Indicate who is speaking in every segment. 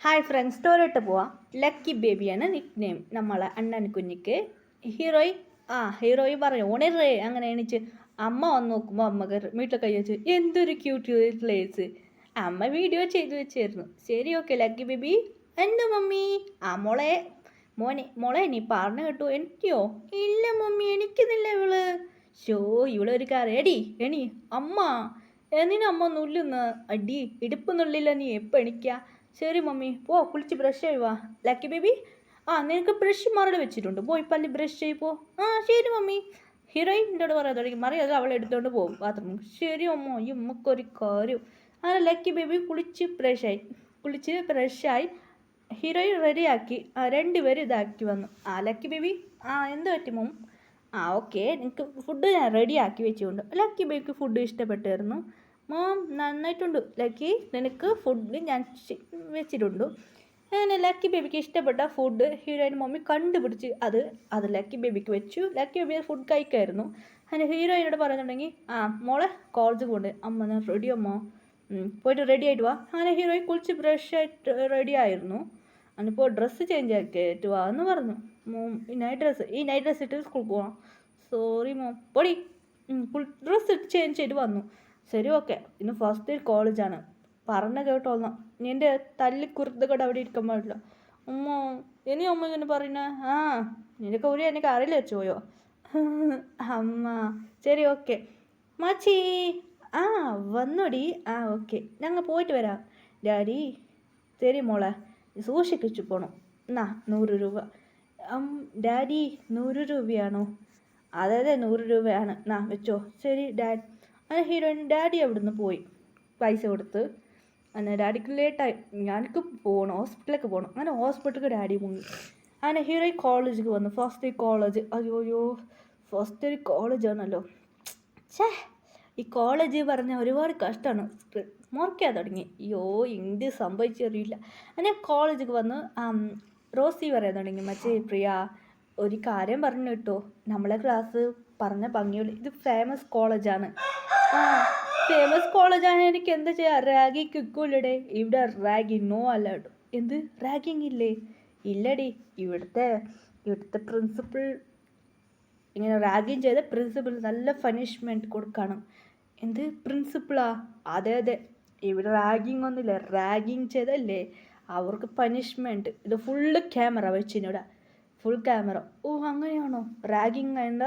Speaker 1: Hi friends, സ്റ്റോറിട്ട് പോവാം. Lucky ബേബിയാണ് നിക് name നമ്മളെ അണ്ണൻ കുഞ്ഞിക്ക്. ഹീറോയി ഹീറോയി പറഞ്ഞു ഉണരേ അങ്ങനെ എണീച്ച് അമ്മ വന്ന് നോക്കുമ്പോൾ അമ്മ വീട്ടിൽ കൈ വെച്ച് എന്തൊരു ക്യൂട്ട് പ്ലേസ്. അമ്മ വീഡിയോ ചെയ്ത് വെച്ചായിരുന്നു. ശരി, ഓക്കെ ലക്കി ബേബി. എന്താ മമ്മി? മോളെ മോളെ നീ പറഞ്ഞു കേട്ടു എനിക്കോ? ഇല്ല മമ്മി, എനിക്കുന്നില്ല ഇവള്. ഷോ ഇവളൊരു കാര്യം എടി എണി അമ്മ എന്തിനമ്മ നുള്ളുന്ന അടി ഇടുപ്പ് നുള്ളില്ല, നീ എപ്പോൾ എണിക്കുക? ശരി മമ്മി, പോ കുളിച്ച് ബ്രഷ് ചെയ്യുവാ. ലക്കി ബേബി നിനക്ക് ബ്രഷ് മറട് വെച്ചിട്ടുണ്ട്, പോയി പല്ലി ബ്രഷ് ചെയ്യപ്പോ. ശരി മമ്മി. ഹീറോയിൻ്റെ പറയാൻ തുടങ്ങി. മറിയത് അവളെ എടുത്തുകൊണ്ട് പോകും ബാത്റൂമിൽ. ശരി അമ്മ, ഈ ഉമ്മക്കൊരു കാര്യം. അങ്ങനെ ലക്കി ബേബി കുളിച്ച് ബ്രഷായി ഹീറോയിൻ റെഡിയാക്കി. രണ്ടുപേരും ഇതാക്കി വന്നു. ലക്കി ബേബി എന്ത് പറ്റി മോം? ഓക്കെ, എനിക്ക് ഫുഡ് ഞാൻ റെഡിയാക്കി വെച്ചുകൊണ്ട്. ലക്കി ബേബിക്ക് ഫുഡ് ഇഷ്ടപ്പെട്ടായിരുന്നു. മോം നന്നായിട്ടുണ്ട് ലക്കി, നിനക്ക് ഫുഡ് ഞാൻ വെച്ചിട്ടുണ്ട്. അങ്ങനെ ലക്കി ബേബിക്ക് ഇഷ്ടപ്പെട്ട ഫുഡ് ഹീറോയിൻ മമ്മി കണ്ടുപിടിച്ച് അത് ലക്കി ബേബിക്ക് വെച്ചു. ലക്കി ബേബി ഫുഡ് കഴിക്കായിരുന്നു. അങ്ങനെ ഹീറോയിനോട് പറയുന്നുണ്ടെങ്കിൽ മോളെ കോളേജ് കൊണ്ട് അമ്മ ഞാൻ റെഡി അമ്മ, പോയിട്ട് റെഡി ആയിട്ട് വാ. അങ്ങനെ ഹീറോയിൻ കുളിച്ച് ബ്രഷ് ആയിട്ട് റെഡി ആയിരുന്നു. അതിപ്പോൾ ഡ്രസ്സ് ചേഞ്ച് ആക്കിയിട്ട് വാ എന്ന് പറഞ്ഞു. മോം ഈ നൈറ്റ് ഡ്രസ്സ് ഇട്ട് സ്കൂളിൽ പോകണം. സോറി മോം, പൊടി. ഡ്രസ്സ് ചേഞ്ച് ചെയ്ത് വന്നു. ശരി, ഓക്കെ, ഇന്ന് ഫസ്റ്റ് ഇയർ കോളേജാണ്, പറഞ്ഞ കേട്ടോളാം. നിൻ്റെ തല്ലി കുരുത്തക്കട അവിടെ ഇരിക്കാൻ പാടില്ല. അമ്മ ഇനി അമ്മ ഇങ്ങനെ പറയുന്ന നിനക്ക് ഒരു എനിക്ക് അറിയില്ല വെച്ചോയോ അമ്മ. ശരി, ഓക്കെ മച്ചി. വന്നോടി. ഓക്കെ, ഞങ്ങൾ പോയിട്ട് വരാം ഡാഡി. ശരി മോളെ, സൂക്ഷിച്ചു പോകണം. 100 രൂപ. ഡാഡി 100 രൂപയാണോ? അതെ 100 രൂപയാണ്, വെച്ചോ. ശരി ഡാഡി. അങ്ങനെ ഹീറോയിൻ ഡാഡി അവിടുന്ന് പോയി പൈസ കൊടുത്ത്. അങ്ങനെ ഡാഡിക്ക് ലേറ്റായി. ഞാനിക്ക് പോകണം, ഹോസ്പിറ്റലിലേക്ക് പോകണം. അങ്ങനെ ഹോസ്പിറ്റലിലേക്ക് ഡാഡി മുങ്ങി. അങ്ങനെ ഹീറോയിൻ കോളേജിൽ വന്നു. First college. അയ്യോ ഫസ്റ്റ് ഒരു കോളേജാണല്ലോ. ഈ കോളേജ് പറഞ്ഞാൽ ഒരുപാട് കഷ്ടമാണ്. മുറിക്കാൻ തുടങ്ങി. അയ്യോ എന്ത് സംഭവിച്ചറിയില്ല. അങ്ങനെ കോളേജിൽ വന്ന് റോസി പറയാൻ തുടങ്ങി. മച്ചേ പ്രിയ, ഒരു കാര്യം പറഞ്ഞു കേട്ടോ, നമ്മളെ ക്ലാസ് പറഞ്ഞ ഭംഗിയുള്ള ഇത് ഫേമസ് കോളേജാണ്. ഫേമസ് കോളേജാണ്, എനിക്ക് എന്താ ചെയ്യുക? റാഗിങ് കിക്കൂലടെ ഇവിടെ. റാഗിങ് നോ അല്ല. എന്ത് റാഗിങ് ഇല്ലേ? ഇല്ലടി, ഇവിടുത്തെ പ്രിൻസിപ്പൾ ഇങ്ങനെ റാഗിങ് ചെയ്ത പ്രിൻസിപ്പൾ നല്ല പണിഷ്മെൻറ്റ് കൊടുക്കണം. എന്ത് പ്രിൻസിപ്പിളാ? അതെ, ഇവിടെ റാഗിങ് ഒന്നുമില്ല. റാഗിങ് ചെയ്തല്ലേ അവർക്ക് പണിഷ്മെൻറ്റ്. ഇത് ഫുള്ള് ക്യാമറ വെച്ചിനിവിടെ, ഫുൾ ക്യാമറ. അങ്ങനെയാണോ? റാഗിങ് വേണ്ട,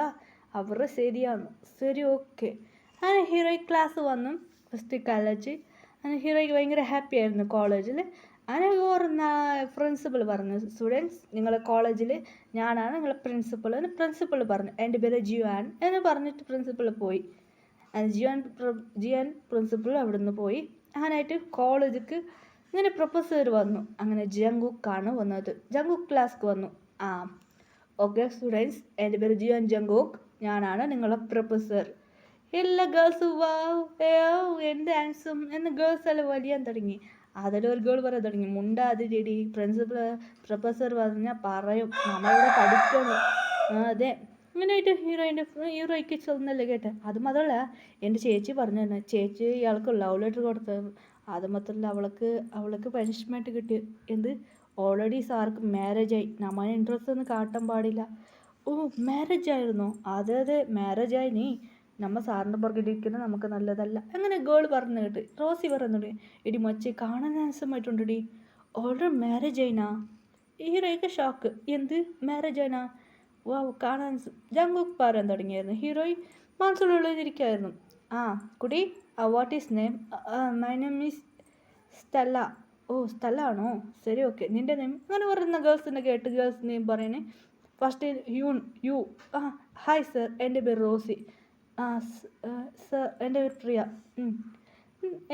Speaker 1: അവരുടെ ശരിയാണ്. ശരി, ഓക്കെ. അങ്ങനെ ഹീറോയിൻ ക്ലാസ് വന്നു ഫസ്റ്റ് കോളേജ്. അങ്ങനെ ഹീറോയ്ക്ക് ഭയങ്കര ഹാപ്പി ആയിരുന്നു കോളേജിൽ. അങ്ങനെ പ്രിൻസിപ്പൾ പറഞ്ഞു, സ്റ്റുഡൻസ് നിങ്ങളെ കോളേജിൽ ഞാനാണ് നിങ്ങളെ പ്രിൻസിപ്പൾ എന്ന് പ്രിൻസിപ്പൾ പറഞ്ഞു. എൻ്റെ പേര് ജിയാൻ എന്ന് പറഞ്ഞിട്ട് പ്രിൻസിപ്പൾ പോയി. ജിയാൻ പ്രിൻസിപ്പൾ അവിടെ നിന്ന് പോയി. അങ്ങനായിട്ട് കോളേജിക്ക് ഇങ്ങനെ പ്രൊഫസർ വന്നു. അങ്ങനെ ജങ്കുക്കാണ് വന്നത്. ജങ്കുക്ക് ക്ലാസ്ക്ക് വന്നു. ഓക്കെ സ്റ്റുഡൻസ്, എൻ്റെ പേര് ജിയാൻ ജങ്കുക്ക്, ഞാനാണ് നിങ്ങളെ പ്രൊഫസർ. എല്ലാ ഗേൾസും വാവ് എന്ത് ആൻസം എന്ന് ഗേൾസ് എല്ലാം വലിയാൻ തുടങ്ങി. അതിലൊരു ഗേൾ പറയാൻ തുടങ്ങി, മുണ്ടാതിരി പ്രൊഫസർ പറഞ്ഞാൽ പറയും നമ്മളിവിടെ പഠിക്കണം. അതെ. അങ്ങനെയായിട്ട് ഹീറോയ്ക്ക് ചെന്നല്ലേ കേട്ടെ. അത് മാത്രമല്ല എൻ്റെ ചേച്ചി പറഞ്ഞു തന്നെ, ചേച്ചി ഇയാൾക്ക് ലവ് ലെറ്റർ കൊടുത്തത്. അത് മാത്രമല്ല അവൾക്ക് പണിഷ്മെൻറ്റ് കിട്ടി. എന്ത്? ഓൾറെഡി സാർക്ക് മാരേജായി, നമ്മൾ ഇൻട്രസ്റ്റ് ഒന്നും കാട്ടാൻ പാടില്ല. മാരേജ് ആയിരുന്നോ? അതെ മാരേജായി. നീ നമ്മൾ സാറിൻ്റെ പുറകിലിരിക്കുന്നത് നമുക്ക് നല്ലതല്ല. അങ്ങനെ ഗേൾ പറഞ്ഞു കേട്ട് റോസി പറയുന്നുണ്ട്, എടി മച്ചി കാണാൻ ആൻസമായിട്ടുണ്ടടി, ഓൾറെഡി മാരേജ് ആയിനാ. ഹീറോയ്ക്ക് ഷോക്ക്. എന്ത് മാരേജ് ആയിനാ? കാണാൻ. ജങ്കുക്ക് പറയാൻ തുടങ്ങിയായിരുന്നു. ഹീറോയിൻ മനസ്സിലുള്ളിരിക്കായിരുന്നു. കുടി, what is name? My name is Stella. Stella ആണോ? ശരി, ഓക്കെ, നിൻ്റെ നെയിം? അങ്ങനെ പറയുന്ന ഗേൾസിനെ കേട്ട് ഗേൾസ് നെയിം പറയുന്നത്. First you. ഹായ് സർ, എൻ്റെ പേര് റോസി. സർ, എൻ്റെ പേര് പ്രിയ.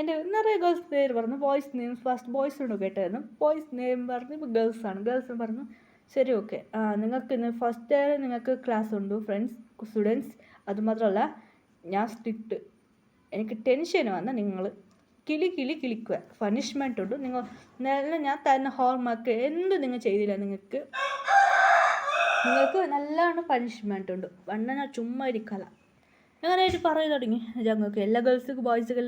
Speaker 1: എൻ്റെ നിറയെ ഗേൾസ് പേര് പറഞ്ഞു. ബോയ്സ് നെയിം ഫസ്റ്റ് ബോയ്സിനോട് കേട്ടായിരുന്നു. ബോയ്സ് നെയിം പറഞ്ഞു. ഇപ്പോൾ ഗേൾസാണ്. ഗേൾസ് പറഞ്ഞു. ശരി, ഓക്കെ. നിങ്ങൾക്ക് ഇന്ന് ഫസ്റ്റ് ഇയർ നിങ്ങൾക്ക് ക്ലാസ് ഉണ്ട് സ്റ്റുഡൻസ്. അതുമാത്രമല്ല ഞാൻ സ്ട്രിക്റ്റ്, എനിക്ക് ടെൻഷൻ വന്നാൽ നിങ്ങൾ കിളിക്കുക. പണിഷ്മെൻ്റ് ഉണ്ട്. നല്ല ഞാൻ തരുന്ന ഹോംവർക്ക് എന്ത് നിങ്ങൾ ചെയ്തില്ല നിങ്ങൾക്ക് നല്ലോണം പണിഷ്മെൻ്റ് ഉണ്ട്. ഞാൻ ചുമ്മാ ഇരിക്കല. അങ്ങനെയായിട്ട് പറയാൻ തുടങ്ങി ജങ്കുക്ക്. എല്ലാ ഗേൾസും ബോയ്സുകൾ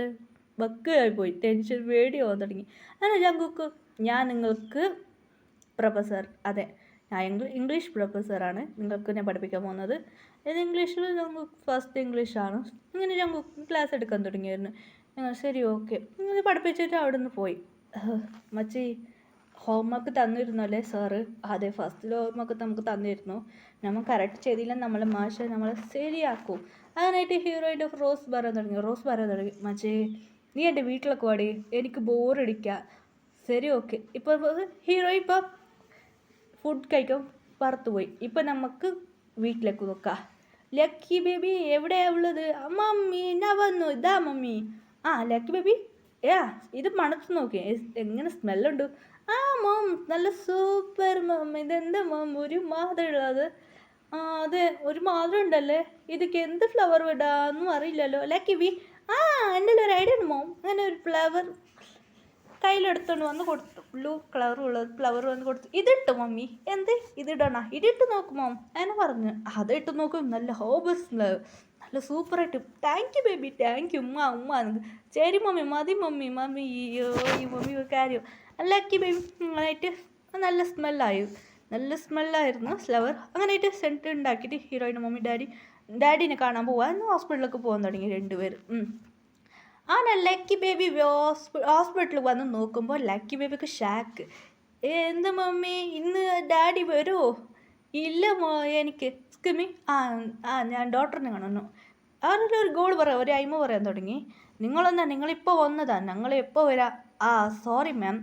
Speaker 1: ബക്കായി പോയി. ടെൻഷൻ പേടിയാവാൻ തുടങ്ങി. അങ്ങനെ ജങ്കുക്ക് ഞാൻ നിങ്ങൾക്ക് പ്രൊഫസർ, അതെ ഞാൻ ഇംഗ്ലീഷ് പ്രൊഫസറാണ് നിങ്ങൾക്ക് ഞാൻ പഠിപ്പിക്കാൻ പോകുന്നത്. ഇത് ഇംഗ്ലീഷിൽ ഞങ്ങൾ ഫസ്റ്റ് ഇംഗ്ലീഷാണ്. ഇങ്ങനെ ഞങ്ങൾ ക്ലാസ് എടുക്കാൻ തുടങ്ങിയായിരുന്നു. ശരി ഓക്കെ ഇങ്ങനെ പഠിപ്പിച്ചിട്ട് അവിടെ നിന്ന് പോയി. മച്ചി ഹോംവർക്ക് തന്നിരുന്നു അല്ലേ സാറ്? അതെ ഫസ്റ്റിൽ ഹോംവർക്ക് നമുക്ക് തന്നിരുന്നു. നമ്മൾ കറക്റ്റ് ചെയ്തില്ല നമ്മളെ മാഷ് നമ്മളെ ശരിയാക്കും. അങ്ങനെയായിട്ട് ഹീറോയിൻ്റെ റോസ് പറയാൻ തുടങ്ങി. മച്ചേ നീ എൻ്റെ വീട്ടിലൊക്കെ വാടി, എനിക്ക് ബോറടിക്കുക. ശരി ഓക്കെ. ഇപ്പോൾ ഹീറോ ഇപ്പോൾ ഫുഡ് കഴിക്കാൻ പുറത്ത് പോയി. ഇപ്പം നമുക്ക് വീട്ടിലേക്ക് നോക്കാം. ലക്കി ബേബി എവിടെയാണ് ഉള്ളത്? മമ്മി ഞാൻ വന്നു, ഇതാ മമ്മി. ലക്കി ബേബി ഇത് മണത്ത് നോക്കി എങ്ങനെ സ്മെല്ലുണ്ട്. മോം നല്ല സൂപ്പർ മോം. ഇതെന്താ മോം ഒരു മാതിരി ഉള്ളത്? അതെ ഒരു മാതിരി ഉണ്ടല്ലേ. ഇതൊക്കെ എന്ത് ഫ്ലവർ ഇടാന്നും അറിയില്ലല്ലോ. ലക്കി ബി എൻ്റെ ഒരു ഐഡിയ ഉണ്ട് മോം. അങ്ങനെ ഒരു ഫ്ലവർ കയ്യിലെടുത്തോണ്ട് വന്ന് കൊടുത്തു. ബ്ലൂ കളറുള്ളത് ഫ്ലവർ വന്ന് കൊടുത്തു. ഇതിട്ട് മമ്മി. എന്ത് ഇതിടണ? ഇതിട്ട് നോക്കും മോം എന്നെ പറഞ്ഞു. അതിട്ട് നോക്കും നല്ല ഹോബസ് നല്ല സൂപ്പറായിട്ട്. Thank you baby thank you ഉമ്മ. ശരി മമ്മി മതി മമ്മി അയ്യോ ഈ മമ്മി കാര്യം. ലക്കി ബേബി അങ്ങനെയായിട്ട് നല്ല സ്മെല്ലായിരുന്നു ഫ്ലവർ. അങ്ങനെയായിട്ട് സെൻറ്റ് ഉണ്ടാക്കിയിട്ട് ഹീറോയിൻ്റെ മമ്മി ഡാഡിനെ കാണാൻ പോവാൻ ഹോസ്പിറ്റലിലേക്ക് പോകാൻ തുടങ്ങി രണ്ടുപേരും. ലക്കി ബേബി ഹോസ്പിറ്റലിൽ വന്ന് നോക്കുമ്പോൾ ലക്കി ബേബിക്ക് ഷാക്ക്. എന്താ മമ്മി ഇന്ന് ഡാഡി വരുമോ? ഇല്ല എനിക്ക് സ്കിമി ഞാൻ ഡോക്ടറിനെ കാണുന്നു. അവരുടെ ഒരു ഗോൾ പറയാം, ഒരു അയിമ പറയാൻ തുടങ്ങി. നിങ്ങളിപ്പോൾ വന്നതാ, ഞങ്ങൾ എപ്പോൾ വരാം? സോറി മാം,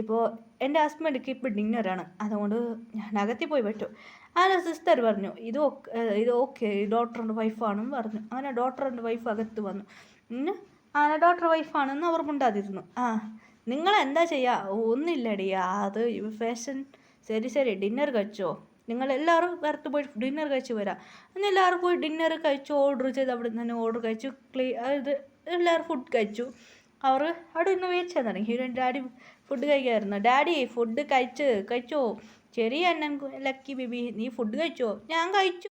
Speaker 1: ഇപ്പോൾ എൻ്റെ ഹസ്ബൻഡിക്ക് ഇപ്പോൾ ഡിന്നറാണ്, അതുകൊണ്ട് ഞാൻ അകത്തിൽ പോയി പറ്റും. അങ്ങനെ സിസ്റ്റർ പറഞ്ഞു ഇത് ഓക്കെ ഡോക്ടറിൻ്റെ വൈഫാണെന്ന് പറഞ്ഞു. അങ്ങനെ ഡോക്ടറിൻ്റെ വൈഫ് അകത്ത് വന്നു. ഡോക്ടർ വൈഫാണെന്ന് അവർ മിണ്ടാതിരുന്നു. നിങ്ങളെന്താ ചെയ്യുക? ഒന്നുമില്ലടി അത് ഫാഷൻ. ശരി ഡിന്നർ കഴിച്ചോ? നിങ്ങളെല്ലാവരും പുറത്ത് പോയി ഡിന്നർ കഴിച്ച് വരാം. എല്ലാവരും പോയി ഡിന്നർ കഴിച്ചു. ഓർഡർ ചെയ്ത് അവിടെ നിന്ന് തന്നെ ഓർഡർ കഴിച്ചു. എല്ലാവരും ഫുഡ് കഴിച്ചു. അവർ അവിടെ നിന്ന് വെയിറ്റ് ചെയ്യാൻ തുടങ്ങി. ഹീറോയിൻ ഡാഡി ഫുഡ് കഴിക്കായിരുന്നു. ഡാഡി ഫുഡ് കഴിച്ചോ? ശരി ലക്കി ബേബി നീ ഫുഡ് കഴിച്ചോ? ഞാൻ കഴിച്ചു.